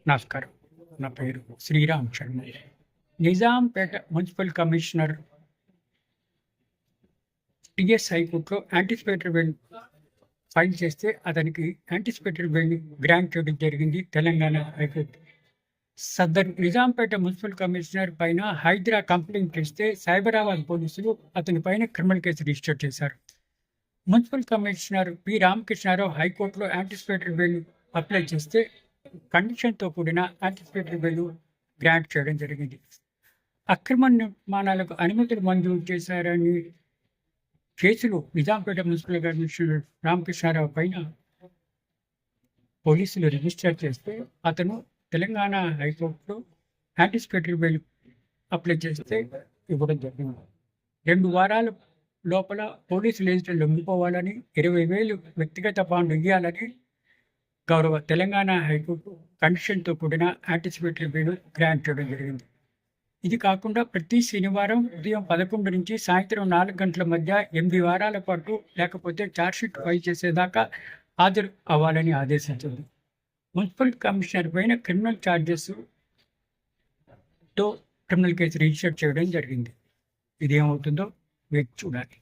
నమస్కారం. నా పేరు Sriram Sharma. Nizampet municipal commissioner TS హైకోర్టులో యాంటిసిపేటరీ బెయిల్ ఫైల్ చేస్తే అతనికి యాంటిసిపేటరీ బెయిల్ గ్రాంట్ చేయడం జరిగింది తెలంగాణ హైకోర్టు. సదరు నిజాంపేట మున్సిపల్ కమిషనర్ పైన హైదరా కంప్లైంట్ ఇస్తే సైబరాబాద్ పోలీసులు అతని పైన క్రిమినల్ కేసు రిజిస్టర్ చేశారు. మున్సిపల్ కమిషనర్ పి రామకృష్ణారావు హైకోర్టులో యాంటిసిపేటరీ బెయిల్ అప్లై చేస్తే కండిషన్తో కూడిన యాంటిసిపేటరీ బెయిల్ గ్రాంట్ చేయడం జరిగింది. అక్రమ నిర్మాణాలకు అనుమతులు మంజూరు చేశారని కేసులు నిజాంపేట మున్సిపల్ కమిషనర్ రామకృష్ణారావు పైన పోలీసులు రిజిస్టర్ చేస్తే అతను తెలంగాణ హైకోర్టులో యాంటిసిపేటరీ బెయిల్ అప్లై చేస్తే ఇవ్వడం జరిగింది. 2 వారాల లోపల పోలీసులు ఏజెంట్లు లొంగిపోవాలని, 20,000 వ్యక్తిగత బాండ్ ఇవ్వాలని గౌరవ తెలంగాణ హైకోర్టు కండిషన్తో కూడిన యాంటిసిపేటరీ బెయిల్ గ్రాంట్ చేయడం జరిగింది. ఇది కాకుండా ప్రతి శనివారం ఉదయం 11 నుంచి సాయంత్రం 4 గంటల మధ్య 8 వారాల పాటు లేకపోతే ఛార్జ్షీట్ ఫైల్ చేసేదాకా హాజరు అవ్వాలని ఆదేశించింది. మున్సిపల్ కమిషనర్ పైన క్రిమినల్ ఛార్జెస్తో క్రిమినల్ కేసు రిజిస్టర్ చేయడం జరిగింది. ఇదేమవుతుందో వేచి చూడాలి.